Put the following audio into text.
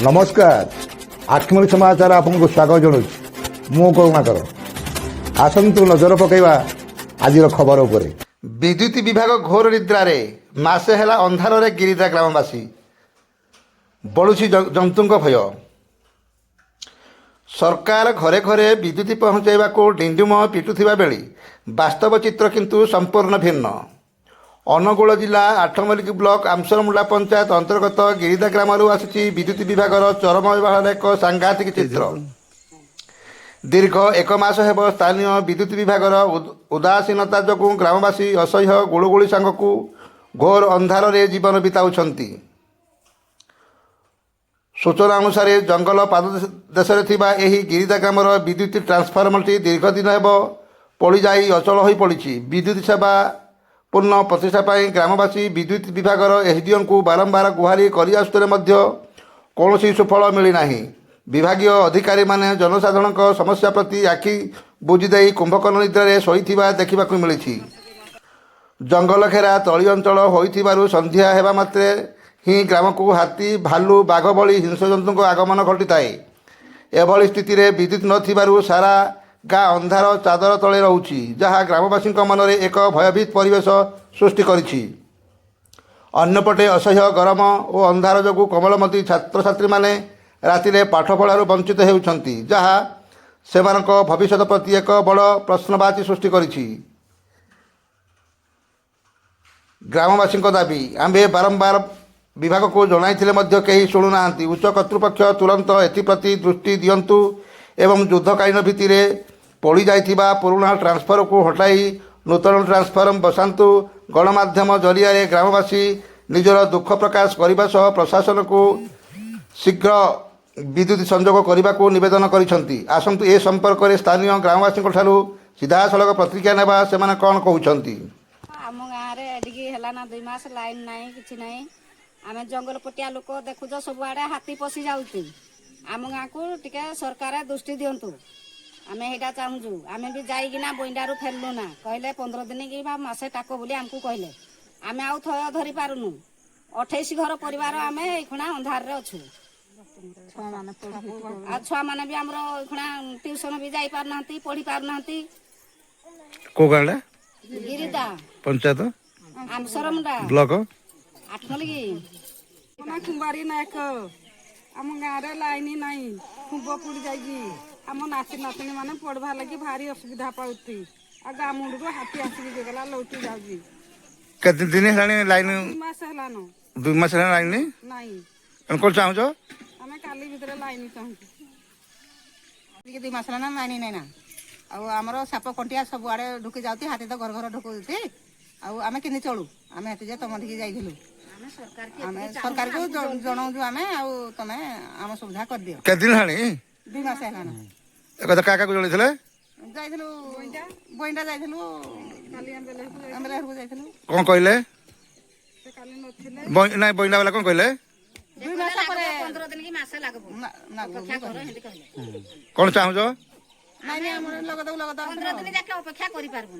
नमस्कार आखिमणी समाचार आपको स्वागत जनाऊँ मु करुणाकर आसतु नजर पकईवा आज खबर उपर। विद्युत विभाग घोर निद्रारे मासे हेला अंधारे गिरिजा ग्रामवासी बढ़ुची जंतु भय। सरकार घरे घरे विद्युत पहुँचाइवा को डिंडुम पिटुथिबा बेली वास्तव चित्र किंतु संपूर्ण भिन्न। अनुगुल जिला आठमल्लिक ब्लॉक आमसरमुला पंचायत अंतर्गत गिरिजा ग्राम आसी विद्युत विभाग चरम व्यवहार एक सांघातिक चित्र। दीर्घ एक मास हेब स्थानीय विद्युत विभाग उदासीनता जो ग्रामवासी असह्य गुड़गुड़ी सांगकू घोर अंधारे जीवन बिताउछंती। सूचना अनुसार जंगल पाददेश गिरिजा ग्रामर विद्युत ट्रांसफर्मरटी दीर्घ दिन हेब पड़ जाई अचल हो पड़ी। विद्युत सेवा पूर्ण प्रतिष्ठा पाई ग्रामवासी विद्युत विभाग एसडीएम को बारंबार गुहारी कर कौन सुफल मिलना। विभागीय अधिकारी माने जनसाधारण समस्या प्रति आखि बुझीदे कुंभकर्ण निद्रारे शोइथिबा देखा मिली। जंगल घेरा तली अंचल होइथिबारु संध्या हेबा मात्रे ही ग्राम को हाथी भालू बाघ भली हिंसजंतु आगमन घटी थाए। एभली स्थिति रे विद्युत नथिबारु सारा गाँ अंधार चादर तले रहुछि, जहाँ ग्रामवासी मनरे एक भयभीत परिवेश सृष्टि करिछि। अन्यपटे असह्य गरम और अंधार जो कोमलमती छात्र छात्री माने रातिरे पाठ पढ़ारू वंचित हेउछंती, जहाँ सेमानक भविष्यत प्रति एक बड़ प्रश्नवाची सृष्टि करिछि। ग्रामवासी दाबी आम्भे बारंबार विभाग को जणाइथिले मध्य केही शुणुनाहांती। उच्च कर्तृपक्ष तुरंत एथिप्रति दृष्टि दियंतु एवं युद्धकालीन भित्तिरे पड़ी जाइथिबा पुराणा ट्रांसफर को हटाई नूतन ट्रांसफॉर्म बसातु। गणमाध्यम जरिया ग्रामवासी निजर दुख प्रकाश करने सह प्रशासन को शीघ्र विद्युत संजोग करने को निवेदन करिसेंती। आसंतु ए संपर्क में स्थानीय ग्रामवासी सीधा सड़क प्रतिक्रिया नेबा सेमाने कौन कहउछंती। आम गाँव में एडिकी है ना 2 मास लाइन नाई कि नाई। आम जंगल पटिया लोक देखुच सबुआड़े हाथी पशि जाऊँ। आम गाँव को टिके सरकार दृष्टि दिंतु। आम यहाँ चाहूँ आम भी जाइना बइंडारू फेरलु ना कहले 15 दिन कि मासे टाक बोली आमको कहले आम आउ थय धरी पारुनु। 28 घर परिवार आम एखुणा अंधार रे अच्छु। छुआ माने भी आमर एखुणा ट्यूशन भी जाई पार नांती पढ़ी पार नांती। को गाँडा गिरिजा पंचायत आमसरमुंडा ब्लॉक आठमल्लिक कुंबारी नायक आम गाँव लाइन नाई खुब पुड़ जाइए। आम नाती नातनी मैंने पढ़वा लगी भारी असुविधा पाती। आ गाँ मुंडू हाथी आसिक गला लौटी जाऊँगी। केते दिन हेलानी लाइन 2 मास हेलान 2 मास हेलानी लाइन नाई कोन चाहूछ आम काली भितर लाइन चाहूँ 2 मास हेलान लाइन नाई ना आमर साप कंटिया सब आड़े ढुकी जाती। हाथी तो घर घर ढुकुती। आम कि चलू आम हेतु तुम ठीक जाइलु आम सरकार को जनाऊँ आम तुम आम सुविधा कर दियो। के दिन हेलानी 2 मास हेलान ए कथा का जणैथिले जाइलु बइंडा जाइलु आमरे हरु जाइलु। कोन कहले काली नथिले नाही बइंडा वाला कोन कहले 2 मास परे 15 दिन कि मासे लागबो ना अपेक्षा करो हेंदी कहले। कोन चाहूछ नाई हमर लगत 15 दिन जाके अपेक्षा करि पारबो।